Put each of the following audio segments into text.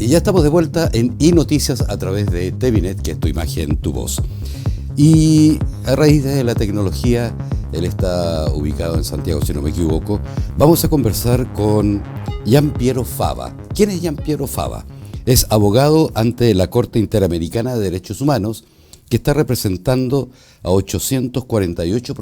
Y ya estamos de vuelta en iNoticias a través de TVNet, que es tu imagen, tu voz. Y a raíz de la tecnología, él está ubicado en Santiago, si no me equivoco, vamos a conversar con Gian Piero Fava. ¿Quién es Gian Piero Fava? Es abogado ante la Corte Interamericana de Derechos Humanos, que está representando a 848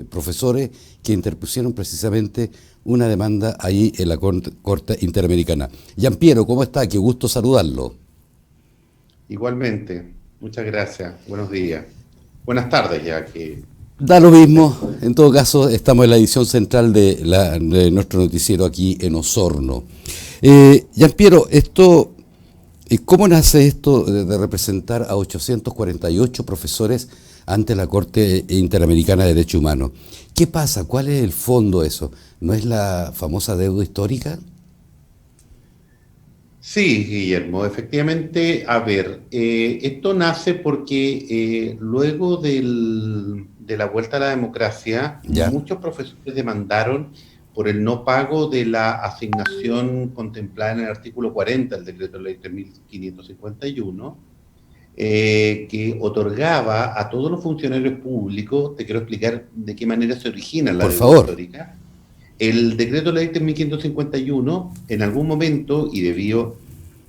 profesores que interpusieron precisamente una demanda ahí en la Corte Interamericana. Gian Piero, ¿cómo está? Qué gusto saludarlo. Igualmente, muchas gracias. Buenos días. Buenas tardes ya que... Da lo mismo, en todo caso estamos en la edición central de nuestro noticiero aquí en Osorno. Gian Piero, ¿cómo nace esto de representar a 848 profesores ante la Corte Interamericana de Derechos Humanos? ¿Qué pasa? ¿Cuál es el fondo de eso? ¿No es la famosa deuda histórica? Sí, Guillermo, efectivamente, a ver, esto nace porque luego de la vuelta a la democracia, Ya, muchos profesores demandaron por el no pago de la asignación contemplada en el artículo 40 del decreto de ley 3551, que otorgaba a todos los funcionarios públicos. Te quiero explicar de qué manera se origina la por deuda favor. histórica. El decreto ley 3551, en algún momento, y debido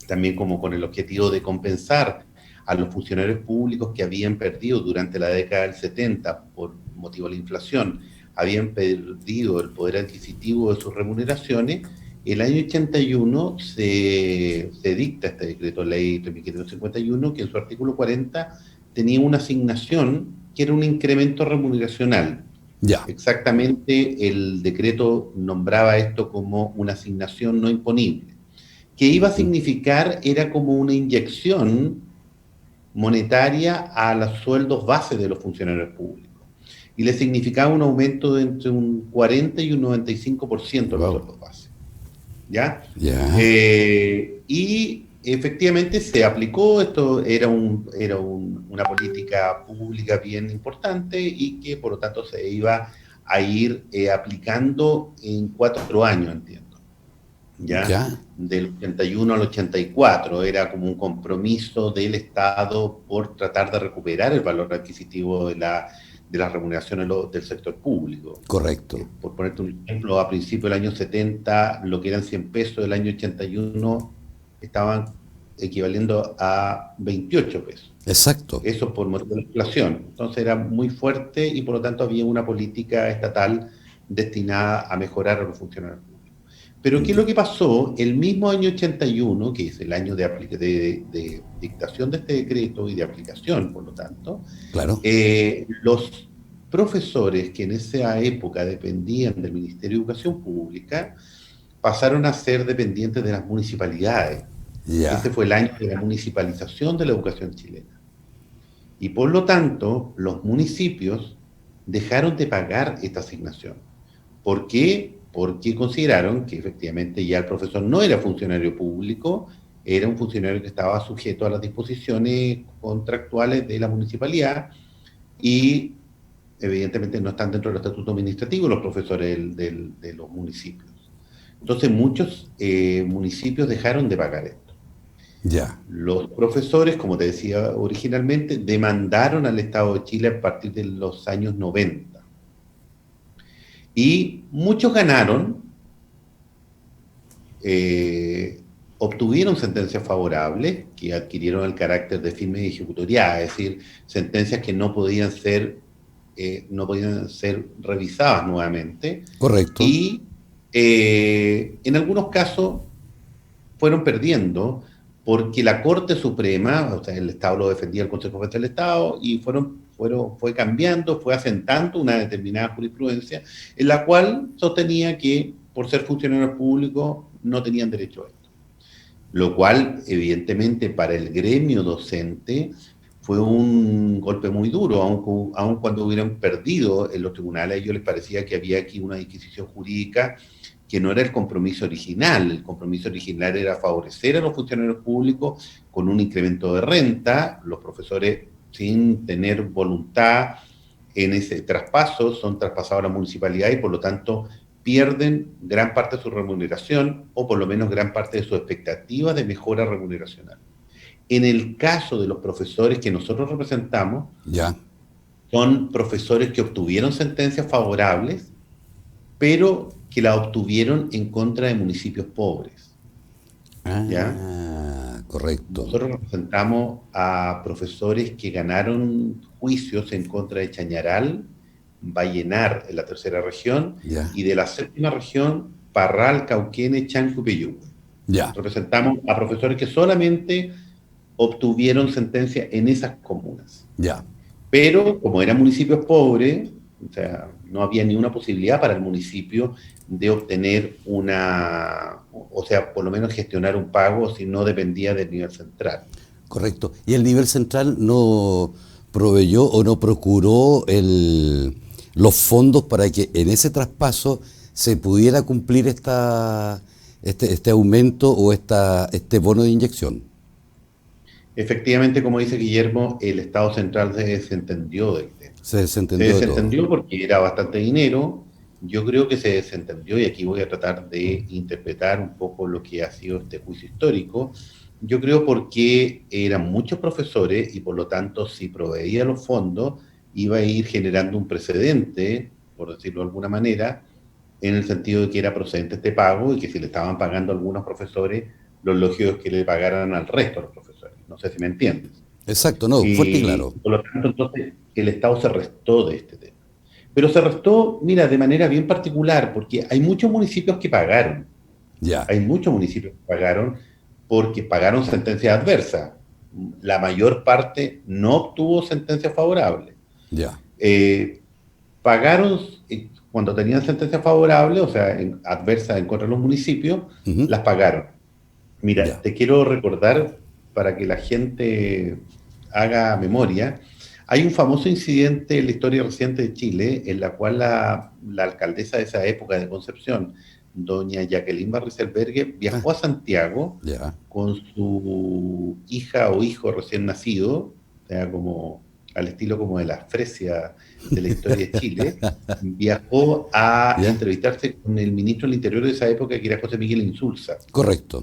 también como con el objetivo de compensar a los funcionarios públicos que habían perdido durante la década del 70 por motivo de la inflación, habían perdido el poder adquisitivo de sus remuneraciones, el año 81 se dicta este decreto ley 3551, que en su artículo 40 tenía una asignación que era un incremento remuneracional. Ya. Exactamente, el decreto nombraba esto como una asignación no imponible, que iba a Ujú. significar, era como una inyección monetaria a los sueldos base de los funcionarios públicos. Y le significaba un aumento de entre un 40 y un 95% de los Wow. sueldos base. ¿Ya? Ya. Y efectivamente se aplicó, esto una política pública bien importante y que por lo tanto se iba a ir aplicando en 4 años, entiendo. ¿Ya? Ya. Del 81 al 84 era como un compromiso del Estado por tratar de recuperar el valor adquisitivo de las remuneraciones del sector público. Correcto. Por ponerte un ejemplo, a principios del año 70, lo que eran 100 pesos del año 81 estaban equivaliendo a 28 pesos. Exacto. Eso por motivo de la inflación. Entonces era muy fuerte y por lo tanto había una política estatal destinada a mejorar a los funcionarios públicos. Pero ¿qué es lo que pasó? El mismo año 81, que es el año de dictación de este decreto y de aplicación, por lo tanto, Claro. los profesores que en esa época dependían del Ministerio de Educación Pública pasaron a ser dependientes de las municipalidades. Ese Ya. fue el año de la municipalización de la educación chilena. Y por lo tanto, los municipios dejaron de pagar esta asignación. ¿Por qué? Porque consideraron que efectivamente ya el profesor no era funcionario público, era un funcionario que estaba sujeto a las disposiciones contractuales de la municipalidad y evidentemente no están dentro del estatuto administrativo los profesores de los municipios. Entonces muchos municipios dejaron de pagar esto. Ya. Los profesores, como te decía originalmente, demandaron al Estado de Chile a partir de los años 90. Y muchos ganaron, eh, obtuvieron sentencias favorables que adquirieron el carácter de firme y ejecutoriada, es decir, sentencias que no podían ser revisadas nuevamente. Correcto. Y en algunos casos fueron perdiendo porque la Corte Suprema, o sea, el Estado lo defendía el Consejo Federal del Estado, y fue cambiando, fue asentando una determinada jurisprudencia en la cual sostenía que por ser funcionarios públicos no tenían derecho a esto. Lo cual, evidentemente, para el gremio docente fue un golpe muy duro, aun cuando hubieran perdido en los tribunales. A ellos les parecía que había aquí una disquisición jurídica que no era el compromiso original. El compromiso original era favorecer a los funcionarios públicos con un incremento de renta. Los profesores, sin tener voluntad en ese traspaso, son traspasados a la municipalidad y por lo tanto pierden gran parte de su remuneración o por lo menos gran parte de su expectativa de mejora remuneracional. En el caso de los profesores que nosotros representamos, Ya. son profesores que obtuvieron sentencias favorables, pero que la obtuvieron en contra de municipios pobres, ¿ya? Correcto. Nosotros representamos a profesores que ganaron juicios en contra de Chañaral, Vallenar en la tercera región, Ya. y de la séptima región, Parral, Cauquenes, Chanco y Peyúgue. Ya. Representamos a profesores que solamente obtuvieron sentencia en esas comunas. Ya. Pero como eran municipios pobres, o sea, no había ni una posibilidad para el municipio de obtener o sea, por lo menos gestionar un pago si no dependía del nivel central. Correcto. ¿Y el nivel central no proveyó o no procuró los fondos para que en ese traspaso se pudiera cumplir este aumento o este bono de inyección? Efectivamente, como dice Guillermo, el Estado central se desentendió del tema. Se desentendió Se de todo. desentendió porque era bastante dinero. Yo creo que se desentendió, y aquí voy a tratar de interpretar un poco lo que ha sido este juicio histórico. Yo creo porque eran muchos profesores y por lo tanto si proveía los fondos iba a ir generando un precedente, por decirlo de alguna manera, en el sentido de que era procedente este pago y que si le estaban pagando a algunos profesores, lo lógico es que le pagaran al resto de los profesores. No sé si me entiendes. Exacto, no, fuerte y Y claro. por lo tanto, entonces, el Estado se restó de este tema. Pero se restó, mira, de manera bien particular, porque hay muchos municipios que pagaron. Ya. Hay muchos municipios que pagaron porque pagaron sentencias adversas. La mayor parte no obtuvo sentencias favorables. Ya. Pagaron cuando tenían sentencias favorables, o sea, adversas en contra de los municipios, Ujú. las pagaron. Mira, Ya. te quiero recordar para que la gente haga memoria. Hay un famoso incidente en la historia reciente de Chile en la cual la alcaldesa de esa época de Concepción, doña Jacqueline Barriselbergue, viajó a Santiago Ya. con su hija o hijo recién nacido, o sea, como al estilo como de la Fresia de la historia de Chile, viajó a Ya. entrevistarse con el ministro del Interior de esa época, que era José Miguel Insulza. Correcto.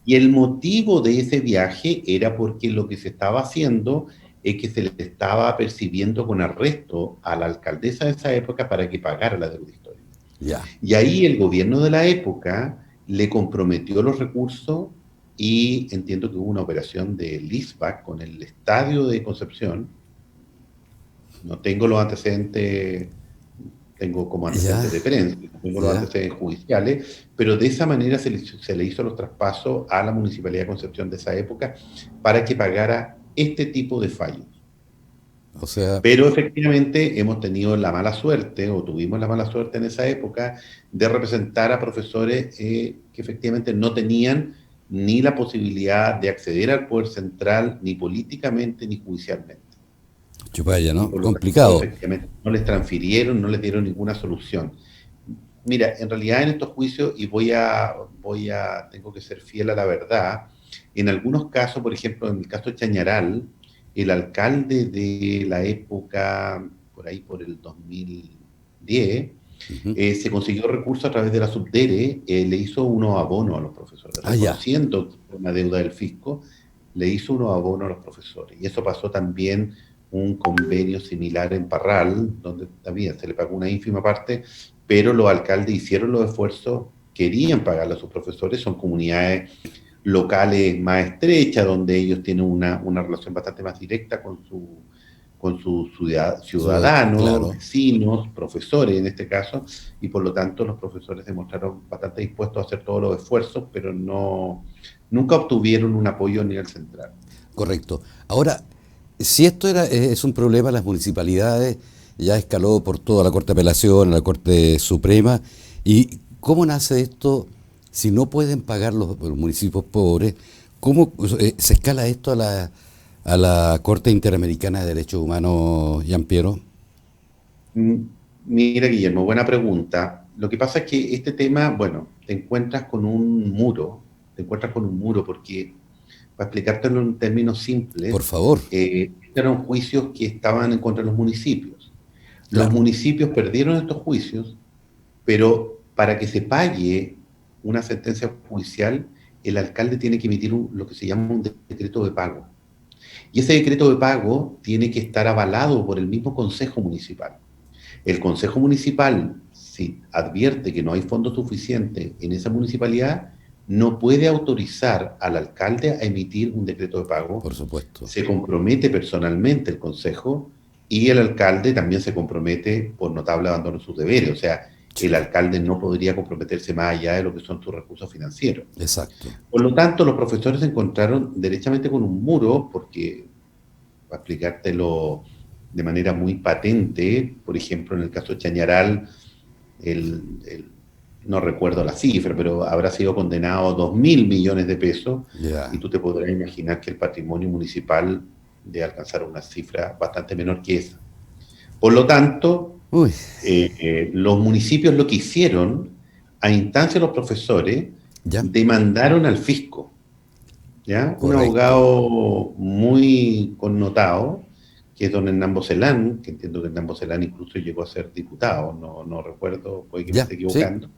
Y el motivo de ese viaje era porque lo que se estaba haciendo es que se le estaba percibiendo con arresto a la alcaldesa de esa época para que pagara la deuda histórica. Ya. Y ahí el gobierno de la época le comprometió los recursos y entiendo que hubo una operación de leaseback con el estadio de Concepción. No tengo los antecedentes, tengo como antecedentes de prensa, no tengo los antecedentes judiciales, pero de esa manera se le hizo los traspasos a la Municipalidad de Concepción de esa época para que pagara este tipo de fallos. O sea, Pero efectivamente hemos tenido la mala suerte, o tuvimos la mala suerte en esa época, de representar a profesores que efectivamente no tenían ni la posibilidad de acceder al poder central, ni políticamente, ni judicialmente. chupalla, Y ¿no? por lo tanto, Complicado. efectivamente, no les transfirieron, no les dieron ninguna solución. Mira, en realidad en estos juicios, y tengo que ser fiel a la verdad, en algunos casos, por ejemplo, en el caso de Chañaral, el alcalde de la época, por ahí por el 2010, Ujú. se consiguió recursos a través de la Subdere, le hizo unos abonos a los profesores, Ah, ya. reconociendo una deuda del fisco, le hizo unos abonos a los profesores. Y eso pasó también un convenio similar en Parral, donde también se le pagó una ínfima parte, pero los alcaldes hicieron los esfuerzos, querían pagarle a sus profesores, son comunidades locales más estrechas, donde ellos tienen una relación bastante más directa con sus ciudadanos, Claro. vecinos, profesores en este caso, y por lo tanto los profesores se mostraron bastante dispuestos a hacer todos los esfuerzos, pero nunca obtuvieron un apoyo a nivel central. Correcto. Ahora, si esto es un problema, las municipalidades ya escaló por toda la Corte de Apelación, la Corte Suprema, ¿y cómo nace esto si no pueden pagar los municipios pobres? ¿Cómo se escala esto a la Corte Interamericana de Derechos Humanos, Jean Piero? Mira, Guillermo, buena pregunta. Lo que pasa es que este tema, bueno, te encuentras con un muro porque, para explicártelo en términos simples, Por favor. eran juicios que estaban en contra de los municipios. Los Claro. municipios perdieron estos juicios, pero para que se pague una sentencia judicial, el alcalde tiene que emitir lo que se llama un decreto de pago. Y ese decreto de pago tiene que estar avalado por el mismo Consejo Municipal. El Consejo Municipal, si advierte que no hay fondos suficientes en esa municipalidad, no puede autorizar al alcalde a emitir un decreto de pago. Por supuesto. Se compromete personalmente el Consejo y el alcalde también se compromete por notable abandono de sus deberes. O sea, el alcalde no podría comprometerse más allá de lo que son sus recursos financieros. Exacto. Por lo tanto, los profesores se encontraron derechamente con un muro porque, para explicártelo de manera muy patente, por ejemplo, en el caso de Chañaral, no recuerdo la cifra, pero habrá sido condenado a 2.000 millones de pesos, y tú te podrás imaginar que el patrimonio municipal debe alcanzar una cifra bastante menor que esa. Por lo tanto, los municipios lo que hicieron, a instancia de los profesores, demandaron al fisco, ¿ya? Un abogado muy connotado, que es don Hernán Bocelán, que entiendo que Hernán Bocelán incluso llegó a ser diputado, no recuerdo, puede que me esté equivocando,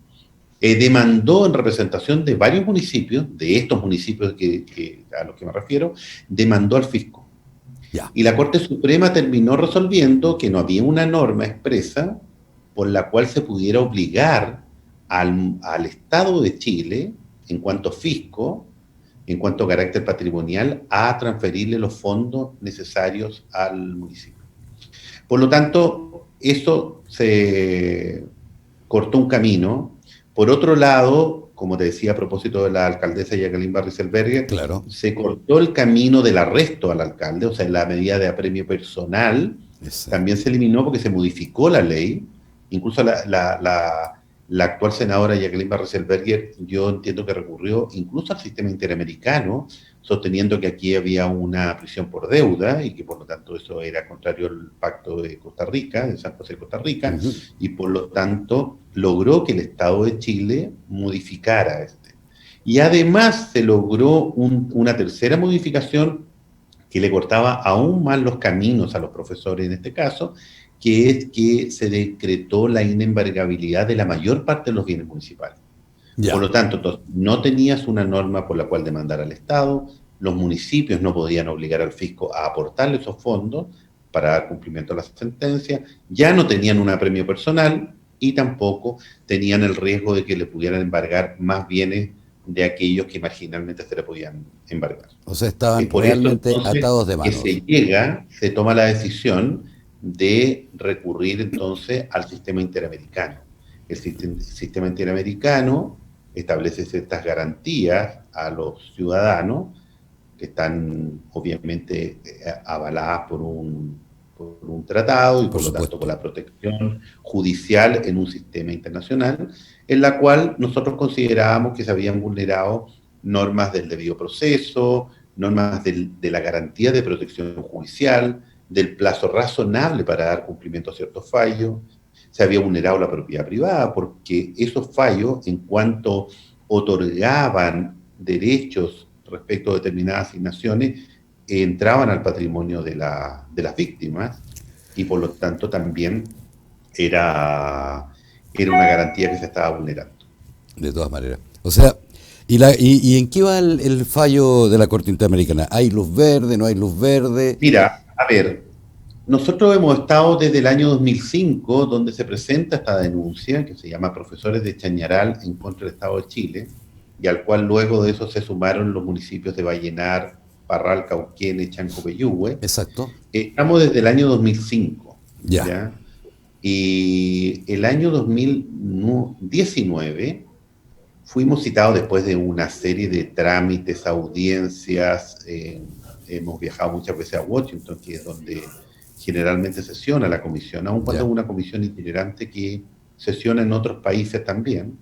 demandó en representación de varios municipios, de estos municipios a los que me refiero, demandó al fisco. Y la Corte Suprema terminó resolviendo que no había una norma expresa por la cual se pudiera obligar al Estado de Chile, en cuanto fisco, en cuanto a carácter patrimonial, a transferirle los fondos necesarios al municipio. Por lo tanto, eso se cortó un camino. Por otro lado, como te decía a propósito de la alcaldesa Jacqueline Barriselberger, se cortó el camino del arresto al alcalde, o sea, la medida de apremio personal también se eliminó porque se modificó la ley. Incluso la actual senadora Jacqueline Barriselberger, yo entiendo que recurrió incluso al sistema interamericano, sosteniendo que aquí había una prisión por deuda y que por lo tanto eso era contrario al pacto de Costa Rica, de San José de Costa Rica, y por lo tanto logró que el Estado de Chile modificara Y además se logró una tercera modificación que le cortaba aún más los caminos a los profesores en este caso, que es que se decretó la inembargabilidad de la mayor parte de los bienes municipales. Por lo tanto, no tenías una norma por la cual demandar al Estado, los municipios no podían obligar al fisco a aportarle esos fondos para dar cumplimiento a la sentencia, ya no tenían un apremio personal y tampoco tenían el riesgo de que le pudieran embargar más bienes de aquellos que marginalmente se le podían embargar. O sea, estaban realmente atados de manos. Se toma la decisión de recurrir entonces al sistema interamericano. El sistema interamericano establece ciertas garantías a los ciudadanos que están obviamente avaladas por un tratado y por lo tanto por la protección judicial en un sistema internacional, en la cual nosotros considerábamos que se habían vulnerado normas del debido proceso, normas de la garantía de protección judicial, del plazo razonable para dar cumplimiento a ciertos fallos. Se había vulnerado la propiedad privada porque esos fallos, en cuanto otorgaban derechos respecto a determinadas asignaciones, entraban al patrimonio de las víctimas y por lo tanto también era una garantía que se estaba vulnerando. De todas maneras. O sea, ¿y en qué va el fallo de la Corte Interamericana? ¿Hay luz verde, no hay luz verde? Mira, a ver, nosotros hemos estado desde el año 2005, donde se presenta esta denuncia, que se llama Profesores de Chañaral en contra del Estado de Chile, y al cual luego de eso se sumaron los municipios de Vallenar, Parral, Cauquenes, Chanco-Peyúgue. Exacto. Estamos desde el año 2005. ¿Ya? Y el año 2019 fuimos citados después de una serie de trámites, audiencias. Hemos viajado muchas veces a Washington, que es donde generalmente sesiona la comisión, aun cuando es una comisión itinerante que sesiona en otros países también.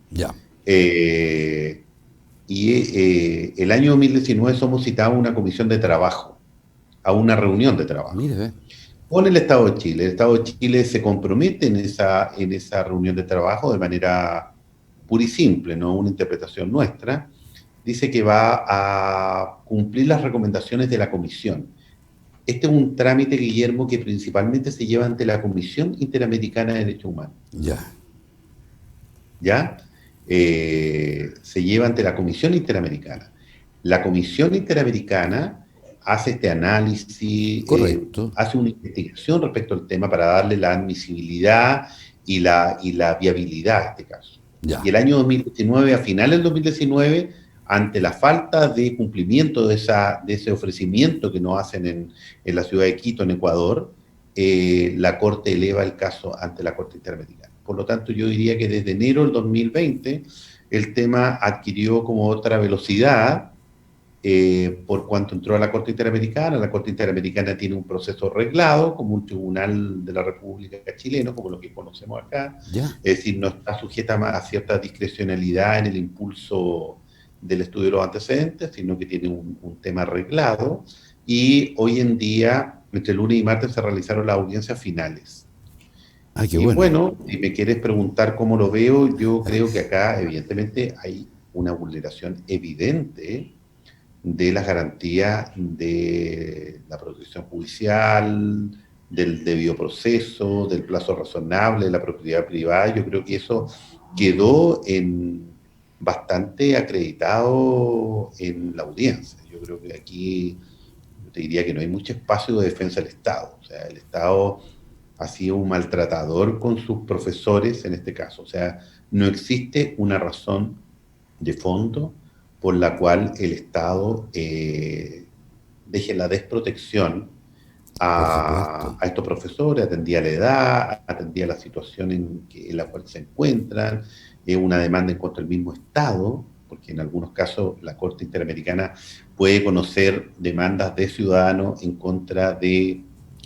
El año 2019 somos citados a una comisión de trabajo, a una reunión de trabajo. Con el Estado de Chile. El Estado de Chile se compromete en esa reunión de trabajo de manera pura y simple, no una interpretación nuestra. Dice que va a cumplir las recomendaciones de la comisión. Este es un trámite, Guillermo, que principalmente se lleva ante la Comisión Interamericana de Derechos Humanos. ¿Ya? se lleva ante la Comisión Interamericana. La Comisión Interamericana hace este análisis, hace una investigación respecto al tema para darle la admisibilidad y la viabilidad a este caso. Ya. Y el año 2019, a finales del 2019, ante la falta de cumplimiento de ese ofrecimiento que nos hacen en la ciudad de Quito, en Ecuador, la Corte eleva el caso ante la Corte Interamericana. Por lo tanto, yo diría que desde enero del 2020 el tema adquirió como otra velocidad por cuanto entró a la Corte Interamericana. La Corte Interamericana tiene un proceso reglado como un tribunal de la República chileno, como lo que conocemos acá. ¿Ya? Es decir, no está sujeta a cierta discrecionalidad en el impulso del estudio de los antecedentes, sino que tiene un tema arreglado. Y hoy en día, entre lunes y martes, se realizaron las audiencias finales. Ah, qué y bueno. Si me quieres preguntar cómo lo veo, yo creo que acá, evidentemente, hay una vulneración evidente de las garantías de la protección judicial, del debido proceso, del plazo razonable, de la propiedad privada. Yo creo que eso quedó bastante acreditado en la audiencia. Yo creo que aquí, yo te diría que no hay mucho espacio de defensa del Estado. O sea, el Estado ha sido un maltratador con sus profesores en este caso. O sea, no existe una razón de fondo por la cual el Estado deje la desprotección a estos profesores, atendía la edad, atendía la situación en la cual se encuentran, una demanda en contra del mismo Estado, porque en algunos casos la Corte Interamericana puede conocer demandas de ciudadanos en contra de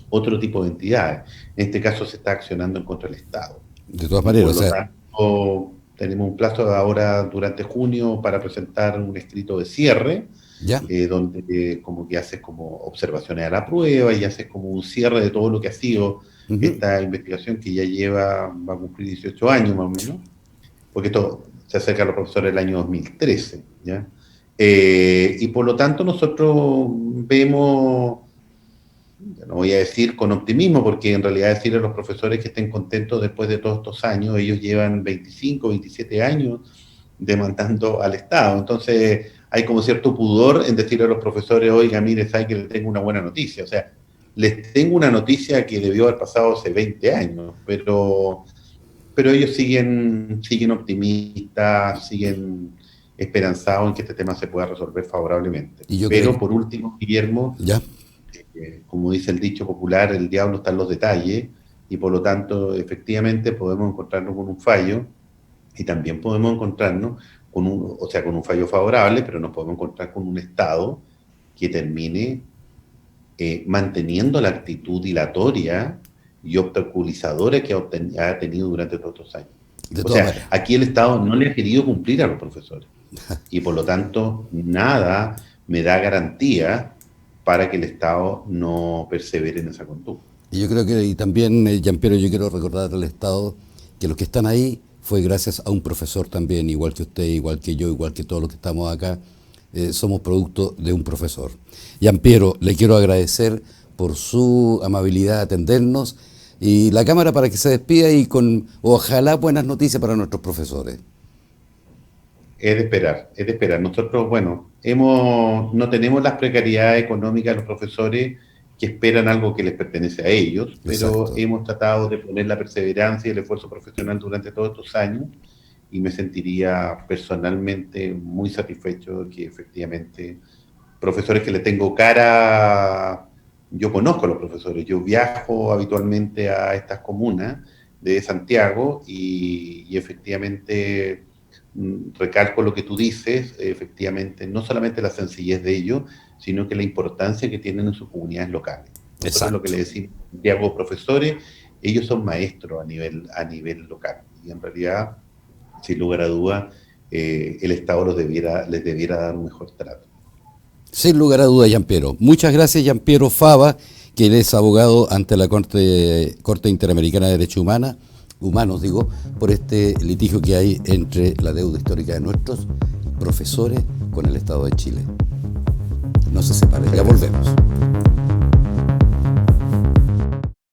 otro tipo de entidades. En este caso se está accionando en contra del Estado. De todas maneras, por lo tanto, tenemos un plazo ahora durante junio para presentar un escrito de cierre, donde como que haces como observaciones a la prueba y haces como un cierre de todo lo que ha sido esta investigación que ya va a cumplir 18 años más o menos, porque esto se acerca a los profesores del año 2013, ¿ya? Y por lo tanto nosotros vemos, no voy a decir con optimismo, porque en realidad decirle a los profesores que estén contentos después de todos estos años, ellos llevan 25, 27 años demandando al Estado. Entonces hay como cierto pudor en decirle a los profesores, oiga, mire, sabe que les tengo una buena noticia. O sea, les tengo una noticia que debió haber pasado hace 20 años, pero ellos siguen optimistas, siguen esperanzados en que este tema se pueda resolver favorablemente. Pero por último, Guillermo, como dice el dicho popular, el diablo está en los detalles, y por lo tanto, efectivamente, podemos encontrarnos con un fallo, y también podemos encontrarnos con un fallo favorable, pero nos podemos encontrar con un Estado que termine manteniendo la actitud dilatoria y obstaculizadora que ha tenido durante todos estos años. O sea, aquí el Estado no le ha querido cumplir a los profesores, y por lo tanto, nada me da garantía para que el Estado no persevere en esa conducta. Y yo creo que, y también, Gianpiero, yo quiero recordar al Estado que los que están ahí fue gracias a un profesor también, igual que usted, igual que yo, igual que todos los que estamos acá, somos producto de un profesor. Gianpiero, le quiero agradecer por su amabilidad de atendernos, y la cámara para que se despida y con, ojalá, buenas noticias para nuestros profesores. Es de esperar. Nosotros, bueno, no tenemos las precariedades económicas de los profesores que esperan algo que les pertenece a ellos, pero exacto, hemos tratado de poner la perseverancia y el esfuerzo profesional durante todos estos años, y me sentiría personalmente muy satisfecho de que efectivamente profesores que le tengo cara, yo conozco a los profesores, yo viajo habitualmente a estas comunas de Santiago y efectivamente recalco lo que tú dices, efectivamente, no solamente la sencillez de ellos, sino que la importancia que tienen en sus comunidades locales. Eso es lo que le decimos a Santiago, profesores, ellos son maestros a nivel local, y en realidad, sin lugar a duda, el Estado les debiera dar un mejor trato. Sin lugar a duda, Gianpiero. Muchas gracias, Gianpiero Fava, que él es abogado ante la Corte Interamericana de Derechos Humanos, por este litigio que hay entre la deuda histórica de nuestros profesores con el Estado de Chile. No se separen, ya volvemos.